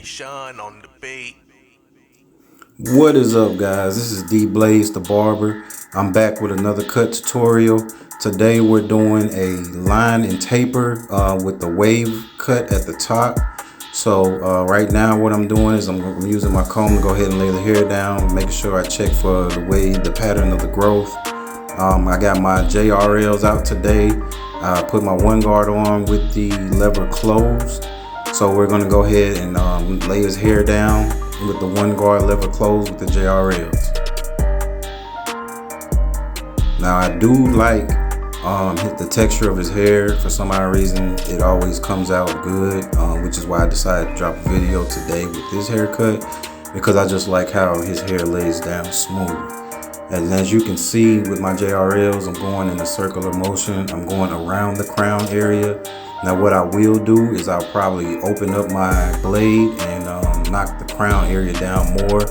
Sean on the beat. What is up, guys? This is D Blaze the Barber. I'm back with another cut tutorial. Today we're doing a line and taper with the wave cut at the top. So right now what I'm doing is I'm using my comb to go ahead and lay the hair down, making sure I check for the pattern of the growth. I got my JRLs out today. I put my one guard on with the lever closed. So we're going to go ahead and lay his hair down with the one guard lever closed with the JRLs. Now I do like the texture of his hair. For some odd reason it always comes out good, which is why I decided to drop a video today with this haircut, because I just like how his hair lays down smooth. And as you can see with my JRLs, I'm going in a circular motion. I'm going around the crown area. Now what I will do is I'll probably open up my blade and knock the crown area down more.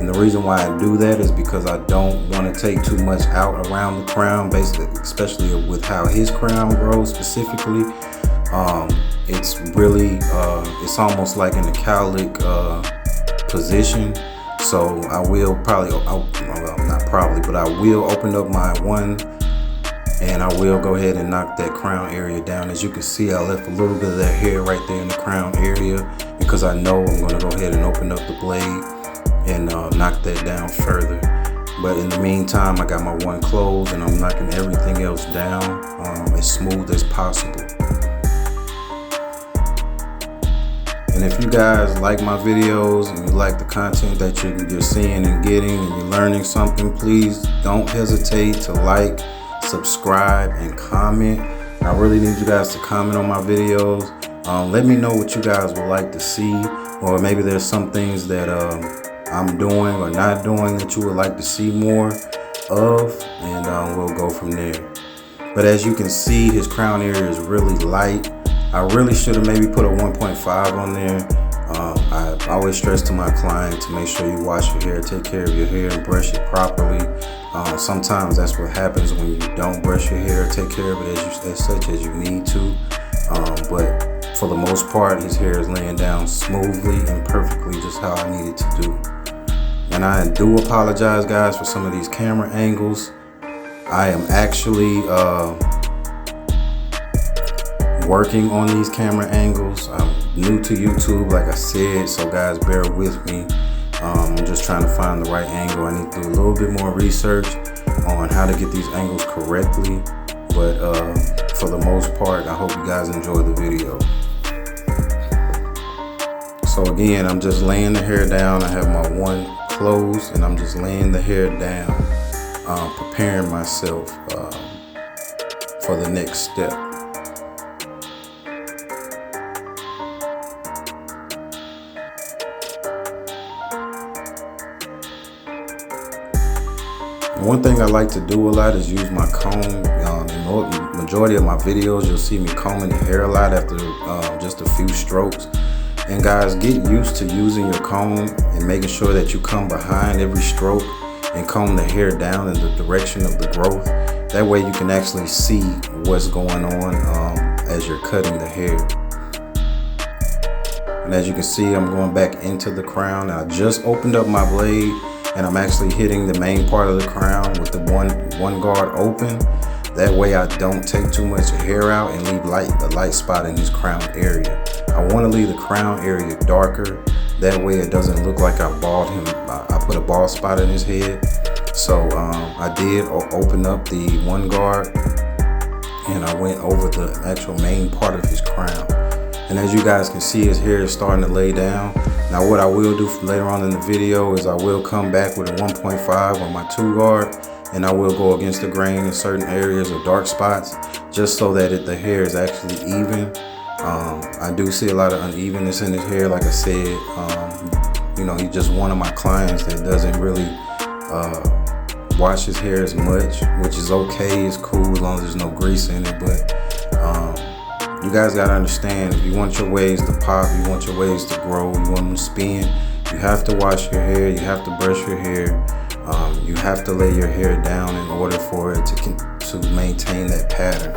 And the reason why I do that is because I don't want to take too much out around the crown, basically, especially with how his crown grows specifically. It's really, it's almost like in a cowlick position. So I will probably, not probably, but I will open up my one and I will go ahead and knock that crown area down. As you can see, I left a little bit of that hair right there in the crown area because I know I'm going to go ahead and open up the blade and knock that down further. But in the meantime, I got my one closed and I'm knocking everything else down as smooth as possible. And if you guys like my videos and you like the content that you're seeing and getting and you're learning something, please don't hesitate to like, subscribe, and comment. I really need you guys to comment on my videos. Let me know what you guys would like to see, or maybe there's some things that I'm doing or not doing that you would like to see more of, and we'll go from there. But as you can see, his crown area is really light. I really should have maybe put a 1.5 on there. I always stress to my client to make sure you wash your hair, take care of your hair, and brush it properly. Sometimes that's what happens when you don't brush your hair, take care of it as such as you need to. But for the most part, his hair is laying down smoothly and perfectly, just how I need it to do. And I do apologize, guys, for some of these camera angles. I am actually working on these camera angles. I'm new to YouTube, like I said, so guys, bear with me. I'm just trying to find the right angle. I need to do a little bit more research on how to get these angles correctly. But for the most part, I hope you guys enjoy the video. So again, I'm just laying the hair down. I have my one closed and I'm just laying the hair down, preparing myself for the next step. One thing I like to do a lot is use my comb. In the majority of my videos, you'll see me combing the hair a lot after just a few strokes. And guys, get used to using your comb and making sure that you come behind every stroke and comb the hair down in the direction of the growth. That way you can actually see what's going on as you're cutting the hair. And as you can see, I'm going back into the crown. I just opened up my blade and I'm actually hitting the main part of the crown with the one guard open. That way I don't take too much hair out and leave a light spot in his crown area. I want to leave the crown area darker. That way it doesn't look like I bald him. I put a bald spot in his head. So I did open up the one guard and I went over the actual main part of his crown. And as you guys can see, his hair is starting to lay down. Now what I will do later on in the video is I will come back with a 1.5 on my 2 guard, and I will go against the grain in certain areas or dark spots, just so that the hair is actually even. I do see a lot of unevenness in his hair, like I said. You know, he's just one of my clients that doesn't really wash his hair as much, which is okay. It's cool as long as there's no grease in it, but you guys gotta understand, if you want your waves to pop, you want your waves to grow, you want them to spin, you have to wash your hair, you have to brush your hair, you have to lay your hair down in order for it to maintain that pattern.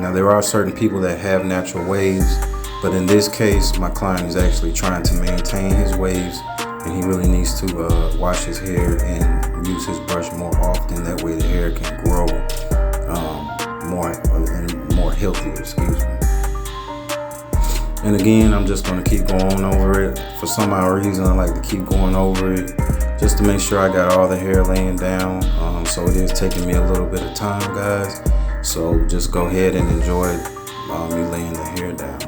Now there are certain people that have natural waves But in this case, my client is actually trying to maintain his waves, and he really needs to wash his hair and use his brush more often. That way the hair can grow more healthier, excuse me. And again, I'm just going to keep going over it. For some odd reason, I like to keep going over it just to make sure I got all the hair laying down. So it is taking me a little bit of time, guys. So just go ahead and enjoy me laying the hair down.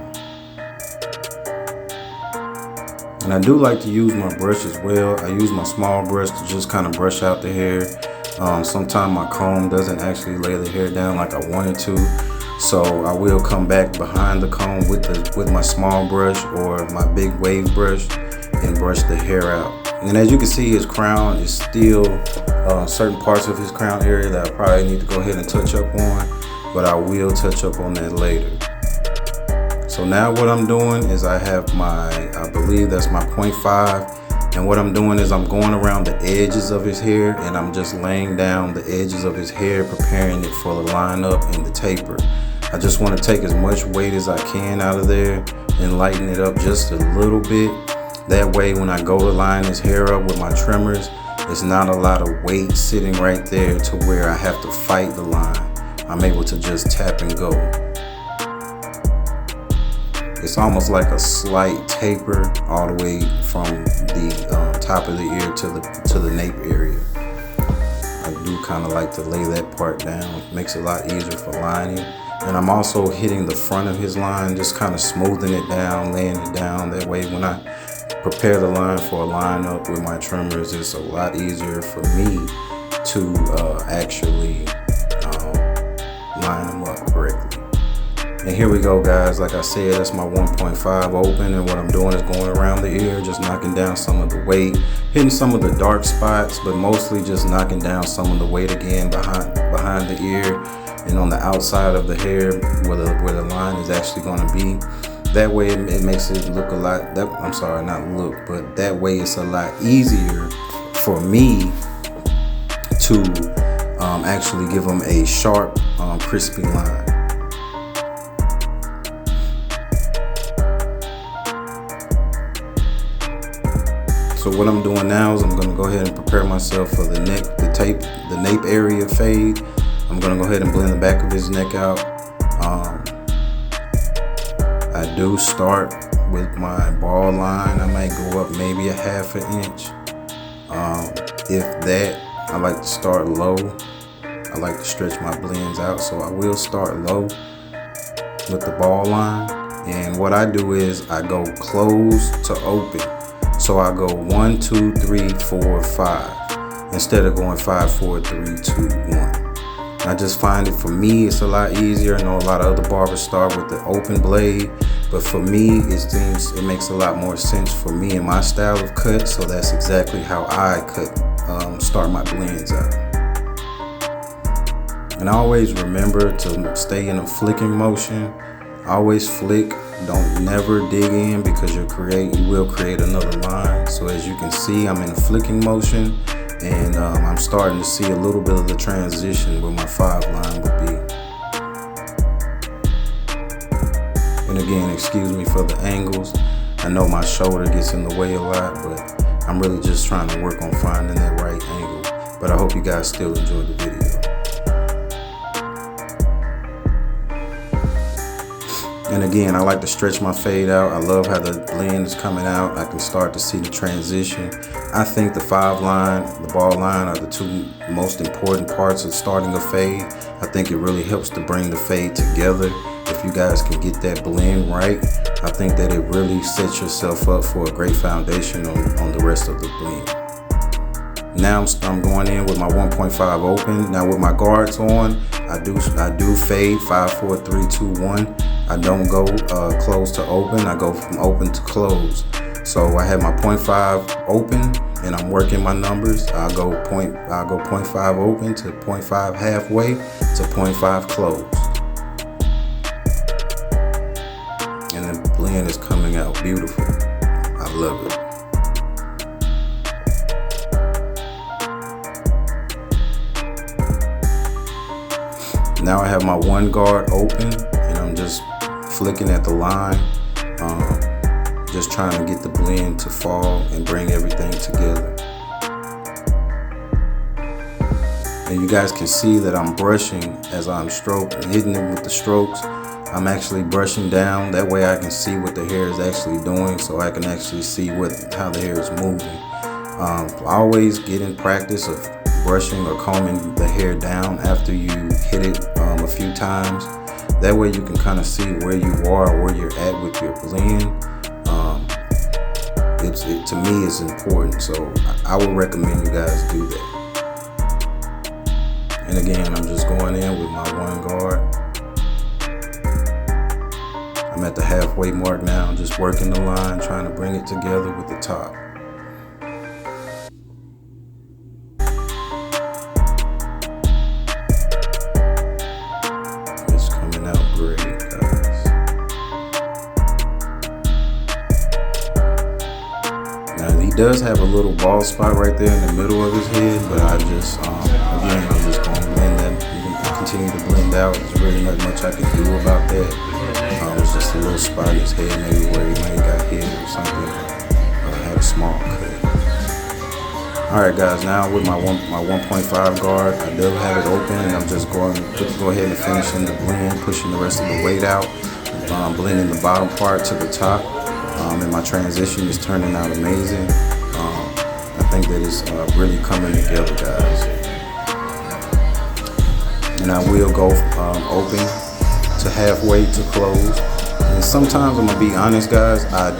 And I do like to use my brush as well. I use my small brush to just kind of brush out the hair. Sometimes my comb doesn't actually lay the hair down like I wanted to. So I will come back behind the comb with my small brush or my big wave brush and brush the hair out. And as you can see, his crown is still certain parts of his crown area that I probably need to go ahead and touch up on, but I will touch up on that later. So now what I'm doing is I have I believe that's my 0.5. And what I'm doing is I'm going around the edges of his hair, and I'm just laying down the edges of his hair, preparing it for the line up and the taper. I just want to take as much weight as I can out of there and lighten it up just a little bit. That way when I go to line his hair up with my trimmers, it's not a lot of weight sitting right there to where I have to fight the line. I'm able to just tap and go. It's almost like a slight taper all the way from the top of the ear to the nape area. I do kind of like to lay that part down. It makes it a lot easier for lining. And I'm also hitting the front of his line, just kind of smoothing it down, laying it down. That way when I prepare the line for a line up with my trimmers, it's a lot easier for me to actually line them up correctly. And here we go, guys. Like I said, that's my 1.5 open, and what I'm doing is going around the ear, just knocking down some of the weight, hitting some of the dark spots, but mostly just knocking down some of the weight again behind the ear and on the outside of the hair where the line is actually going to be. That way it makes it look a lot, that way it's a lot easier for me to actually give them a sharp, crispy line. So what I'm doing now is I'm going to go ahead and prepare myself for the nape area fade. I'm going to go ahead and blend the back of his neck out. I do start with my ball line. I might go up maybe a ½ inch. If that, I like to start low. I like to stretch my blends out, so I will start low with the ball line. And what I do is I go close to open. So I go 1, 2, 3, 4, 5 instead of going 5, 4, 3, 2, 1. I just find it, for me, it's a lot easier. I know a lot of other barbers start with the open blade, but for me, it makes a lot more sense for me and my style of cut. So that's exactly how I start my blends out. And I always remember to stay in a flicking motion. Always flick. Don't never dig in, because you will create another line. So as you can see, I'm in a flicking motion, and I'm starting to see a little bit of the transition where my 5 line would be. And again, excuse me for the angles. I know my shoulder gets in the way a lot, but I'm really just trying to work on finding that right angle. But I hope you guys still enjoyed the video. And again, I like to stretch my fade out. I love how the blend is coming out. I can start to see the transition. I think the 5 line, the ball line are the 2 most important parts of starting a fade. I think it really helps to bring the fade together. If you guys can get that blend right, I think that it really sets yourself up for a great foundation on the rest of the blend. Now I'm going in with my 1.5 open. Now with my guards on, I do fade 5, 4, 3, 2, 1. I don't go close to open. I go from open to close. So I have my 0.5 open, and I'm working my numbers. I'll go 0.5 open to 0.5 halfway to 0.5 close. And the blend is coming out beautiful. I love it. Now I have my 1 guard open, and I'm just flicking at the line. Just trying to get the blend to fall and bring everything together. And you guys can see that I'm brushing as I'm hitting it with the strokes. I'm actually brushing down. That way I can see what the hair is actually doing, so I can actually see how the hair is moving. Always get in practice of brushing or combing the hair down after you hit it a few times. That way you can kind of see where you are, where you're at with your blend. To me, it's important, so I would recommend you guys do that. And again, I'm just going in with my 1 guard. I'm at the halfway mark now, just working the line, trying to bring it together with the top. It's coming out great, guys. Now he does have a little bald spot right there in the middle of his head, but I just, again, I'm just going to blend that. You can continue to blend out. There's really not much I can do about that. It's just a little spot in his head, maybe where he might have got hit or something, had a small cut. Alright guys, now with my 1.5 guard, I do have it open, and I'm just going to go ahead and finish in the blend, pushing the rest of the weight out, blending the bottom part to the top, and my transition is turning out amazing. I think that it's really coming together, guys. And I will go open to halfway to close. And sometimes, I'm gonna be honest, guys, I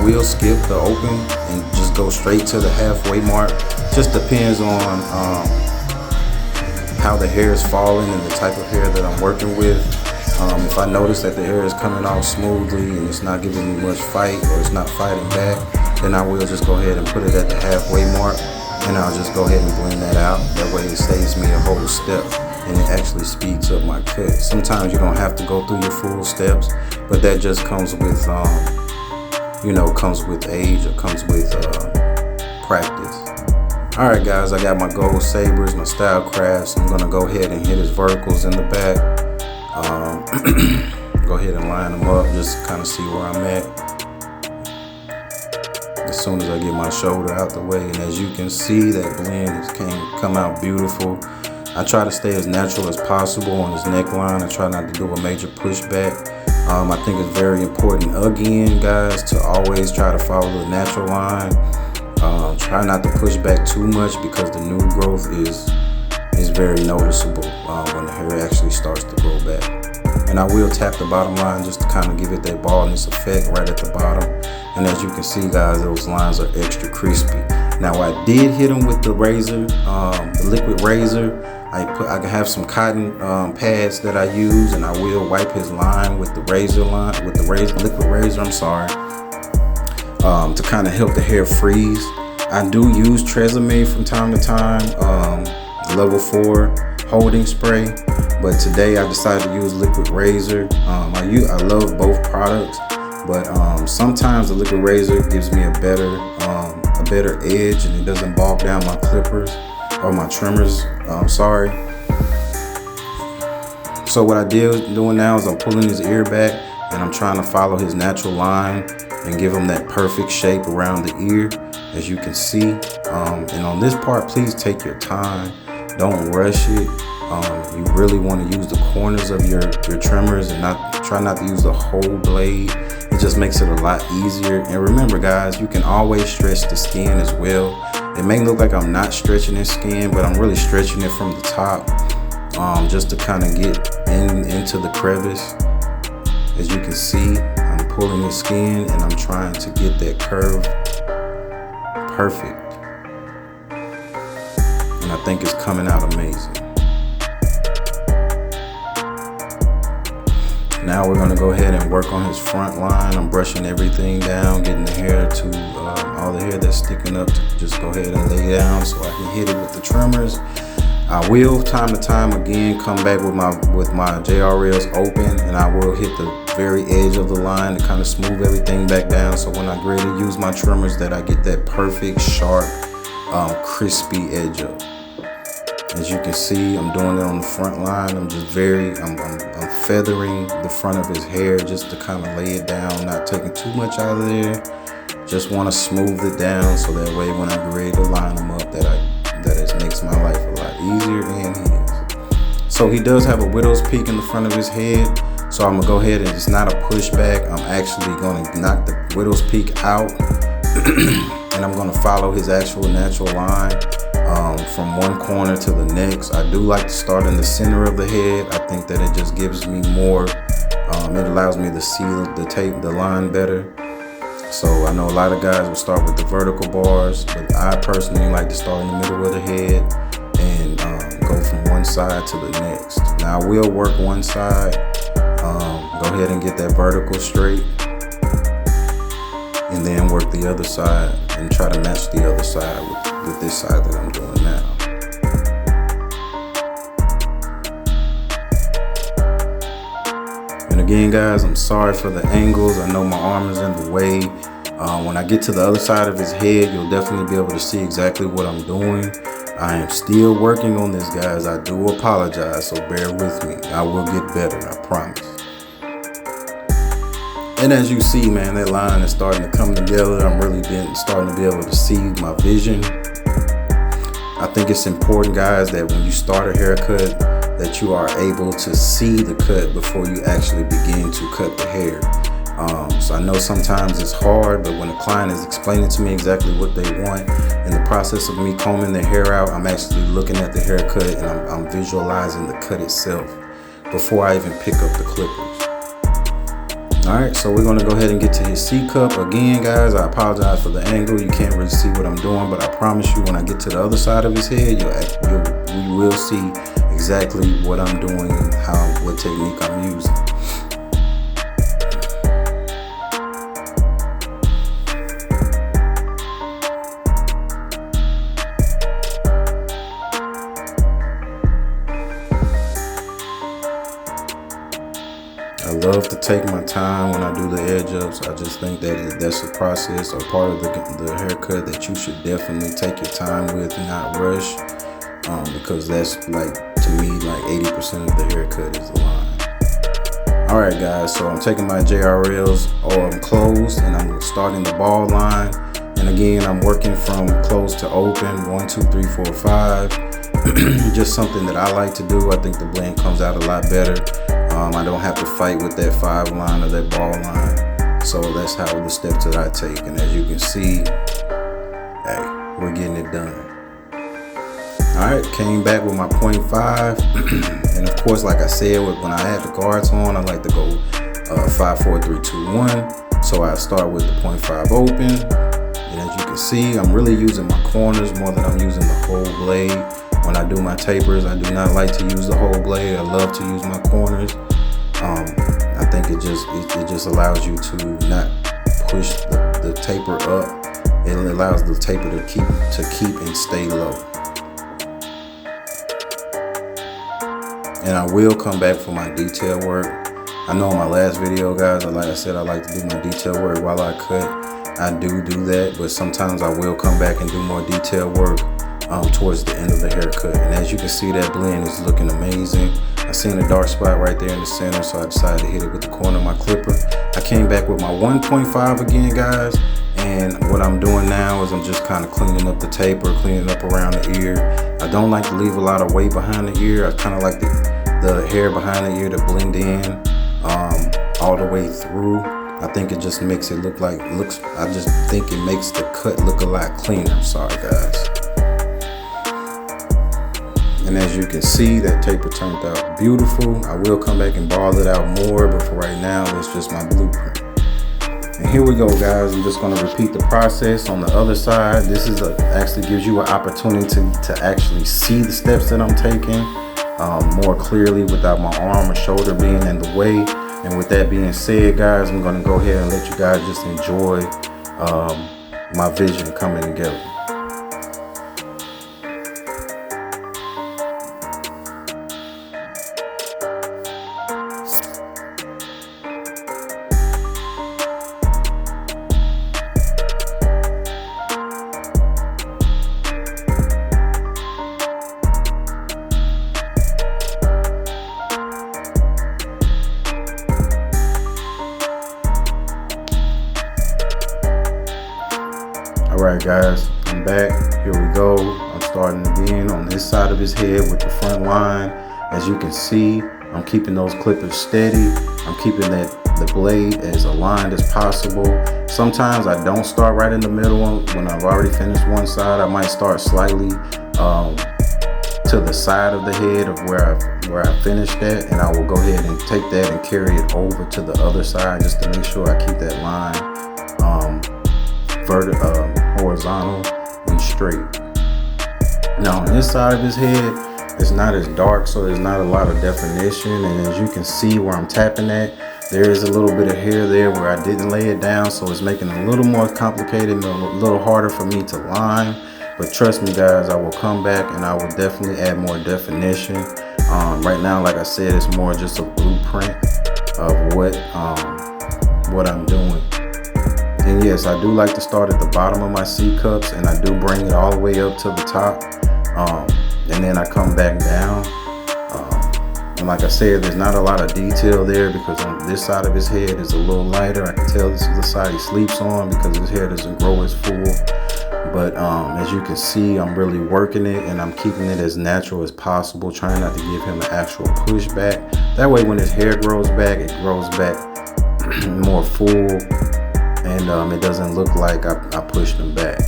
will skip the open and just go straight to the halfway mark. Just depends on how the hair is falling and the type of hair that I'm working with. If I notice that the hair is coming off smoothly and it's not giving me much fight, or it's not fighting back, then I will just go ahead and put it at the halfway mark, and I'll just go ahead and blend that out. That way it saves me a whole step, and it actually speeds up my cut. Sometimes you don't have to go through your full steps, but that just comes with, comes with age, or comes with practice. All right, guys, I got my gold sabers, my style crafts. I'm gonna go ahead and hit his verticals in the back. Go ahead and line them up, just kind of see where I'm at. As soon as I get my shoulder out the way, and as you can see, that blend can come out beautiful. I try to stay as natural as possible on his neckline. I try not to do a major pushback. I think it's very important, again, guys, to always try to follow the natural line. Try not to push back too much, because the new growth is very noticeable when the hair actually starts to grow back. And I will tap the bottom line just to kind of give it that baldness effect right at the bottom. And as you can see, guys, those lines are extra crispy. Now, I did hit them with the razor, the liquid razor. I have some cotton pads that I use, and I will wipe his line with the liquid razor. I'm sorry, to kind of help the hair freeze. I do use Tresemme from time to time, level 4 holding spray, but today I decided to use liquid razor. I love both products, but sometimes the liquid razor gives me a better edge, and it doesn't bog down my clippers or my trimmers. Sorry. So what I'm doing now is I'm pulling his ear back, and I'm trying to follow his natural line and give him that perfect shape around the ear, as you can see. And on this part, please take your time. Don't rush it. You really want to use the corners of your trimmers, and try not to use the whole blade. It just makes it a lot easier. And remember, guys, you can always stretch the skin as well. It may look like I'm not stretching his skin, but I'm really stretching it from the top, just to kind of get into the crevice. As you can see, I'm pulling his skin, and I'm trying to get that curve perfect. And I think it's coming out amazing. Now we're gonna go ahead and work on his front line. I'm brushing everything down, getting the hair to, all the hair that's sticking up, to just go ahead and lay down so I can hit it with the trimmers. I will, time to time, again, come back with my JRLs open, and I will hit the very edge of the line to kind of smooth everything back down, so when I ready to use my trimmers, that I get that perfect, sharp, crispy edge up. As you can see, I'm doing it on the front line. I'm feathering the front of his hair just to kind of lay it down, not taking too much out of there. Just want to smooth it down so that way when I get ready to line him up, that it makes my life a lot easier, and his. So he does have a widow's peak in the front of his head. So I'm gonna go ahead and it's not a pushback. I'm actually gonna knock the widow's peak out and I'm gonna follow his actual natural line from one corner to the next. I do like to start in the center of the head. I think that it just gives me more, it allows me to see the line better. So I know a lot of guys will start with the vertical bars, but I personally like to start in the middle of the head and go from one side to the next. Now I will work one side, go ahead and get that vertical straight, and then work the other side and try to match the other side with this side that I'm doing now. And again, guys, I'm sorry for the angles. I know my arm is in the way. When I get to the other side of his head, you'll definitely be able to see exactly what I'm doing. I am still working on this, guys. I do apologize, so bear with me. I will get better, I promise. And as you see, man, that line is starting to come together. I'm really starting to be able to see my vision. I think it's important, guys, that when you start a haircut, that you are able to see the cut before you actually begin to cut the hair. So I know sometimes it's hard, but when a client is explaining to me exactly what they want, in the process of me combing their hair out, I'm actually looking at the haircut and I'm visualizing the cut itself before I even pick up the clippers. Alright, so we're going to go ahead and get to his C-cup. Again, guys, I apologize for the angle. You can't really see what I'm doing, but I promise you when I get to the other side of his head, you will see exactly what I'm doing and what technique I'm using. I love to take my time when I do the edge ups. I just think that that's a process or part of the haircut that you should definitely take your time with and not rush, because that's like, to me, like 80% of the haircut is the line. All right, guys, so I'm taking my JRLs closed and I'm starting the ball line. And again, I'm working from closed to open, 1, 2, 3, 4, 5. Just something that I like to do. I think the blend comes out a lot better. I don't have to fight with that 5 line or that ball line. So that's how the steps that I take. And as you can see, hey, we're getting it done. All right, came back with my 0.5. And of course, like I said, when I had the guards on, I like to go 5, 4, 3, 2, 1. So I start with the 0.5 open. And as you can see, I'm really using my corners more than I'm using the whole blade. When I do my tapers, I do not like to use the whole blade. I love to use my corners. I think it just allows you to not push the taper up. It allows the taper to keep and stay low. And I will come back for my detail work. I know in my last video, guys, like I said, I like to do my detail work while I cut. I do that, but sometimes I will come back and do more detail work towards the end of the haircut. And as you can see, that blend is looking amazing. I seen a dark spot right there in the center, so I decided to hit it with the corner of my clipper. I came back with my 1.5 again, guys. And what I'm doing now is I'm just kind of cleaning up the taper, cleaning up around the ear. I don't like to leave a lot of weight behind the ear. I kind of like the hair behind the ear to blend in all the way through. I think it just makes it I just think it makes the cut look a lot cleaner. Sorry, guys. And as you can see, that taper turned out beautiful. I will come back and ball it out more, but for right now, that's just my blueprint. And here we go, guys. I'm just going to repeat the process on the other side. This is actually gives you an opportunity to actually see the steps that I'm taking more clearly without my arm or shoulder being in the way. And with that being said, guys, I'm going to go ahead and let you guys just enjoy my vision coming together. Alright guys, I'm back. Here we go. I'm starting again on this side of his head with the front line. As you can see, I'm keeping those clippers steady. I'm keeping the blade as aligned as possible. Sometimes I don't start right in the middle when I've already finished one side. I might start slightly to the side of the head of where I finished that, and I will go ahead and take that and carry it over to the other side just to make sure I keep that line horizontal and straight. Now on this side of his head, it's not as dark, so there's not a lot of definition, and as you can see where I'm tapping at, there is a little bit of hair there where I didn't lay it down, so it's making it a little more complicated and a little harder for me to line. But trust me guys, I will come back and I will definitely add more definition. Right now, like I said, it's more just a blueprint of what I'm doing. And yes, I do like to start at the bottom of my C cups, and I do bring it all the way up to the top, and then I come back down. And like I said, there's not a lot of detail there because on this side of his head is a little lighter. I can tell this is the side he sleeps on because his hair doesn't grow as full. But as you can see, I'm really working it and I'm keeping it as natural as possible, trying not to give him an actual pushback. That way when his hair grows back, it grows back more full, and it doesn't look like I pushed him back.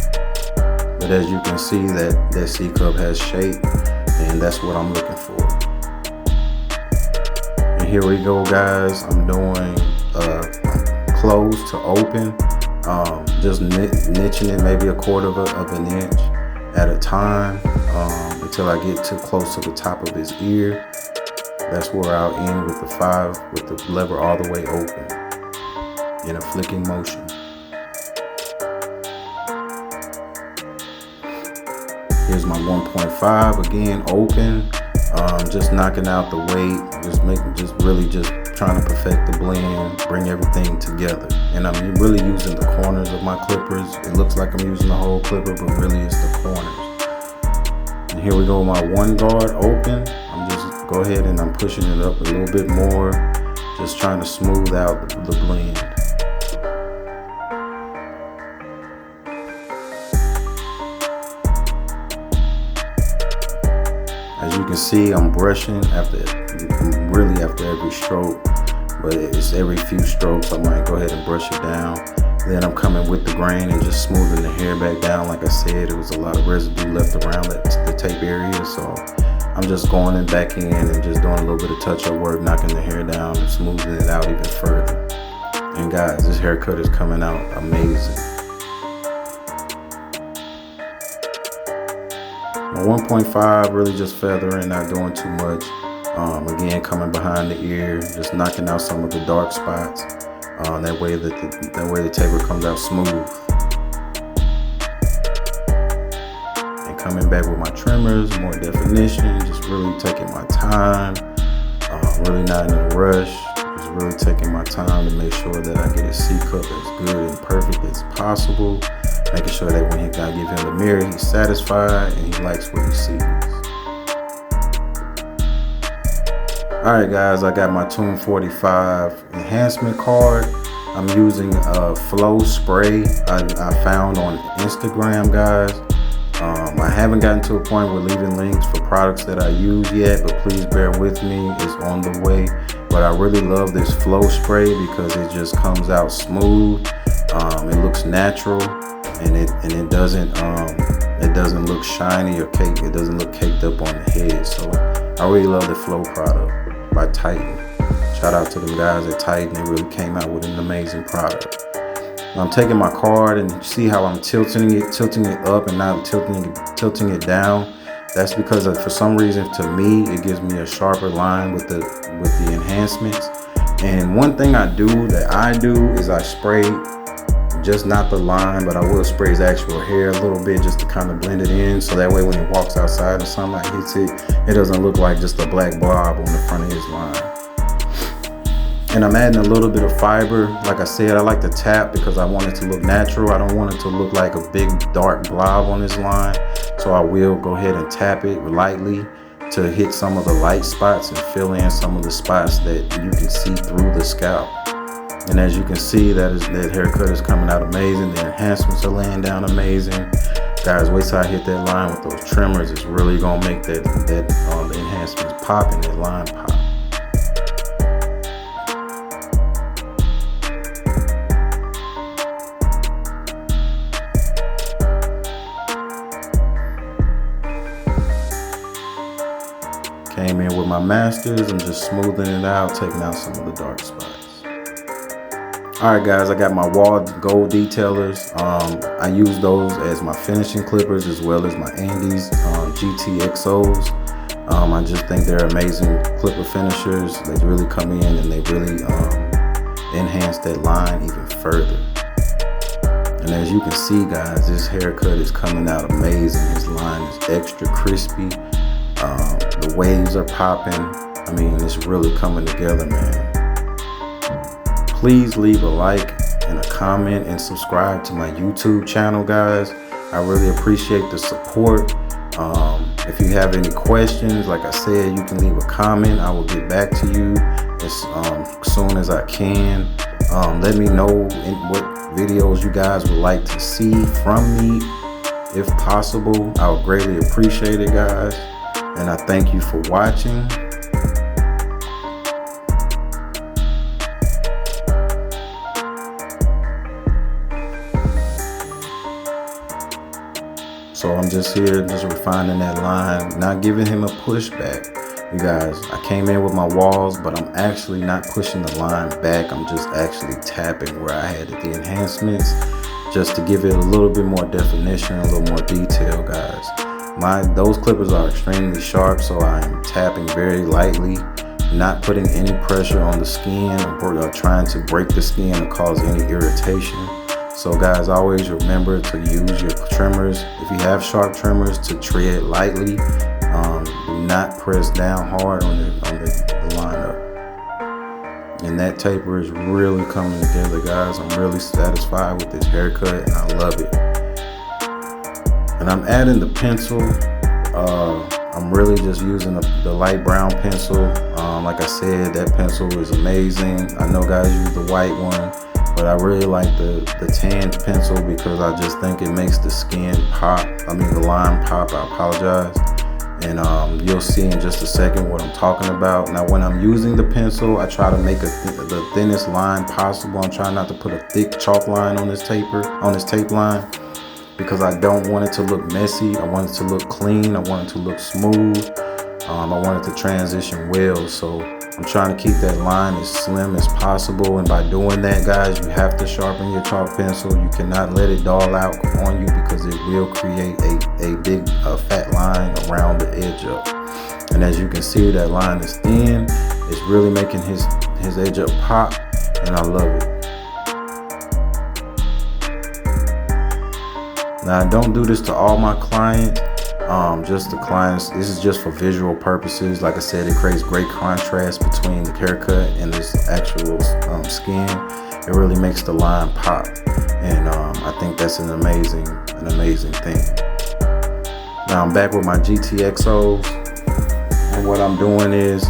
But as you can see, that C cup has shape, and that's what I'm looking for. And here we go guys, I'm doing close to open, just niching it maybe a quarter of an inch at a time until I get too close to the top of his ear. That's where I'll end with the lever all the way open in a flicking motion. Here's my 1.5 again, open, just knocking out the weight, just trying to perfect the blend, bring everything together. And I'm really using the corners of my clippers. It looks like I'm using the whole clipper, but really it's the corners. And here we go, my one guard open. I'm just go ahead and I'm pushing it up a little bit more, just trying to smooth out the blend. As you can see, I'm brushing after every stroke, but it's every few strokes I might go ahead and brush it down. Then I'm coming with the grain and just smoothing the hair back down. Like I said, there was a lot of residue left around the tape area, so I'm just going in back in and just doing a little bit of touch-up work, knocking the hair down and smoothing it out even further. And guys, this haircut is coming out amazing. My 1.5 really just feathering, not doing too much. Again, coming behind the ear, just knocking out some of the dark spots. That way the taper comes out smooth. And coming back with my trimmers, more definition, just really taking my time. Really not in a rush, just really taking my time to make sure that I get his C cup as good and perfect as possible. Making sure that when I give him the mirror, he's satisfied and he likes what he sees. Alright guys, I got my Tune 45 enhancement card. I'm using a flow spray I found on Instagram, guys. I haven't gotten to a point where leaving links for products that I use yet, but please bear with me, it's on the way. But I really love this flow spray because it just comes out smooth. It looks natural. And it doesn't look shiny or cake. It doesn't look caked up on the head. So I really love the Flow product by Titan. Shout out to them guys at Titan. They really came out with an amazing product. I'm taking my card and you see how I'm tilting it up and now tilting it down. That's because for some reason, to me, it gives me a sharper line with the enhancements. And one thing I do is I spray just not the line, but I will spray his actual hair a little bit just to kind of blend it in, so that way when he walks outside and sunlight hits it, it doesn't look like just a black blob on the front of his line. And I'm adding a little bit of fiber. Like I said, I like to tap because I want it to look natural. I don't want it to look like a big dark blob on his line, so I will go ahead and tap it lightly to hit some of the light spots and fill in some of the spots that you can see through the scalp. And as you can see, that haircut is coming out amazing. The enhancements are laying down amazing. Guys, wait till I hit that line with those trimmers. It's really gonna make the enhancements pop and that line pop. Came in with my masters. I'm just smoothing it out, taking out some of the dark spots. Alright guys, I got my wall gold detailers. I use those as my finishing clippers as well as my Andes GTXOs. I just think they're amazing clipper finishers. They really come in and they really enhance that line even further. And as you can see guys, this haircut is coming out amazing. This line is extra crispy. The waves are popping. I mean, it's really coming together, man. Please leave a like and a comment and subscribe to my YouTube channel, guys. I really appreciate the support. If you have any questions, like I said, you can leave a comment. I will get back to you as soon as I can. Let me know what videos you guys would like to see from me, if possible. I would greatly appreciate it, guys. And I thank you for watching. So I'm just here, just refining that line, not giving him a pushback. You guys, I came in with my walls, but I'm actually not pushing the line back. I'm just actually tapping where I had the enhancements, just to give it a little bit more definition, a little more detail, guys. Those clippers are extremely sharp, so I am tapping very lightly, not putting any pressure on the skin or trying to break the skin or cause any irritation. So guys, always remember to use your trimmers. If you have sharp trimmers, to tread lightly. Do not press down hard on the lineup. And that taper is really coming together, guys. I'm really satisfied with this haircut and I love it. And I'm adding the pencil. I'm really just using the light brown pencil. Like I said, that pencil is amazing. I know guys use the white one, but I really like the tan pencil because I just think it makes the skin pop. I mean the line pop, I apologize. And you'll see in just a second what I'm talking about. Now when I'm using the pencil, I try to make the thinnest line possible. I'm trying not to put a thick chalk line on this tape line, because I don't want it to look messy. I want it to look clean. I want it to look smooth. I want it to transition well. So I'm trying to keep that line as slim as possible. And by doing that, guys, you have to sharpen your chalk pencil. You cannot let it dull out on you because it will create a big fat line around the edge up. And as you can see, that line is thin. It's really making his edge up pop, and I love it. Now, I don't do this to all my clients, just the clients. This is just for visual purposes. Like I said, it creates great contrast between the haircut and this actual skin. It really makes the line pop, and I think that's an amazing thing. Now I'm back with my GTXOs, and what I'm doing is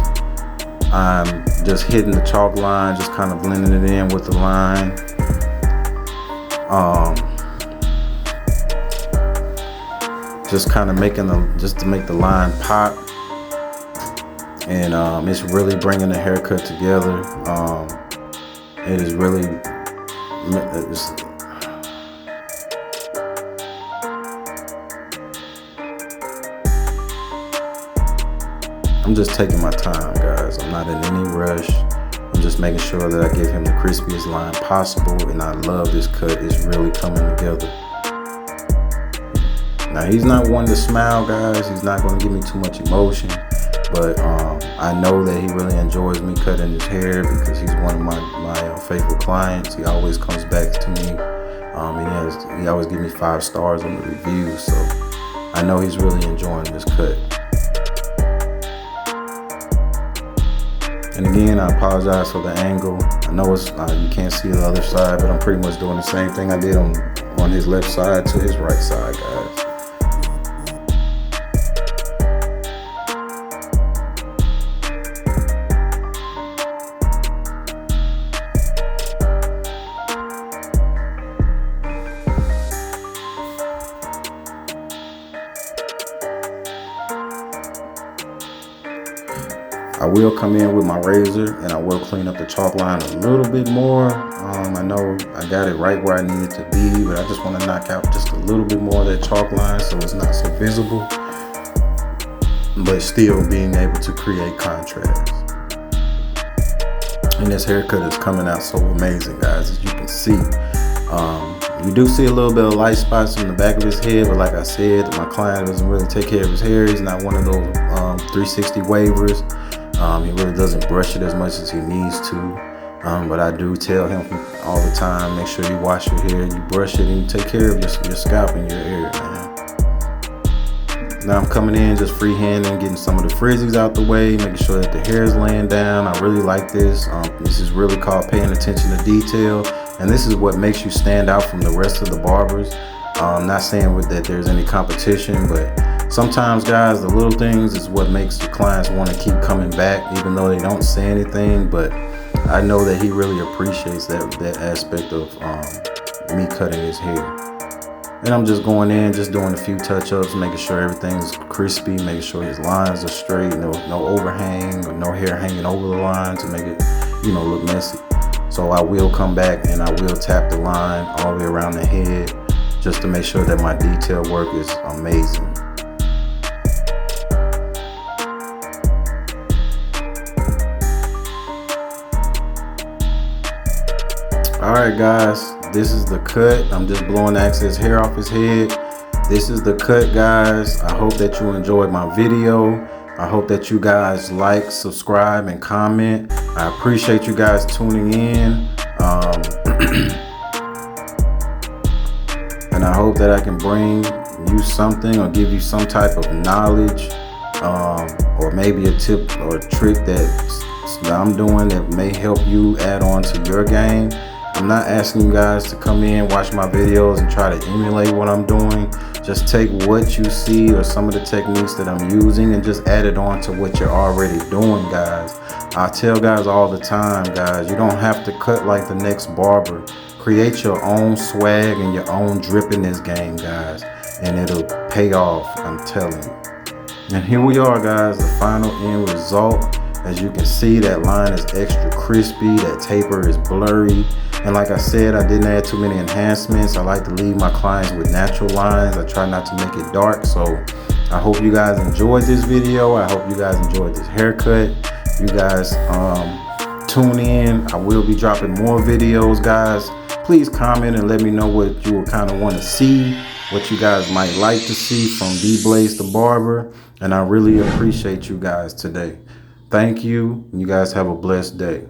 I'm just hitting the chalk line, just kind of blending it in with the line. Just kind of just to make the line pop, and it's really bringing the haircut together. It is really, I'm just taking my time, guys. I'm not in any rush. I'm just making sure that I give him the crispiest line possible, and I love this cut. It's really coming together. Now he's not one to smile, guys. He's not going to give me too much emotion, but I know that he really enjoys me cutting his hair because he's one of my faithful clients. He always comes back to me. He always gives me 5 stars on the reviews, so I know he's really enjoying this cut. And again, I apologize for the angle. I know it's you can't see the other side, but I'm pretty much doing the same thing I did on his left side to his right side, guys. will come in with my razor and I will clean up the chalk line a little bit more. I know I got it right where I need it to be, but I just want to knock out just a little bit more of that chalk line so it's not so visible, but still being able to create contrast. And this haircut is coming out so amazing, guys, as you can see. You do see a little bit of light spots on the back of his head, but like I said, my client doesn't really take care of his hair. He's not one of those 360 wavers. He really doesn't brush it as much as he needs to. But I do tell him all the time, make sure you wash your hair, you brush it, and you take care of your scalp and your hair, man. Now I'm coming in just freehanding, getting some of the frizzies out the way, making sure that the hair is laying down. I really like this. This is really called paying attention to detail. And this is what makes you stand out from the rest of the barbers. I'm not saying that there's any competition, but sometimes, guys, the little things is what makes your clients want to keep coming back, even though they don't say anything. But I know that he really appreciates that aspect of me cutting his hair. And I'm just going in, just doing a few touch-ups, making sure everything's crispy, making sure his lines are straight, no overhang or no hair hanging over the line to make it, look messy. So I will come back and I will tap the line all the way around the head just to make sure that my detail work is amazing. All right, guys, this is the cut. I'm just blowing the excess hair off his head. This is the cut, guys. I hope that you enjoyed my video. I hope that you guys like, subscribe, and comment. I appreciate you guys tuning in. And I hope that I can bring you something or give you some type of knowledge, or maybe a tip or a trick that I'm doing that may help you add on to your game. I'm not asking you guys to come in, watch my videos, and try to emulate what I'm doing. Just take what you see or some of the techniques that I'm using and just add it on to what you're already doing, guys. I tell guys all the time, guys, you don't have to cut like the next barber. Create your own swag and your own drip in this game, guys, and it'll pay off, I'm telling you. And here we are, guys, the final end result. As you can see, that line is extra crispy, that taper is blurry. And like I said, I didn't add too many enhancements. I like to leave my clients with natural lines. I try not to make it dark. So I hope you guys enjoyed this video. I hope you guys enjoyed this haircut. You guys tune in. I will be dropping more videos, guys. Please comment and let me know what you kind of want to see, what you guys might like to see from D-Blaze the Barber. And I really appreciate you guys today. Thank you. You guys have a blessed day.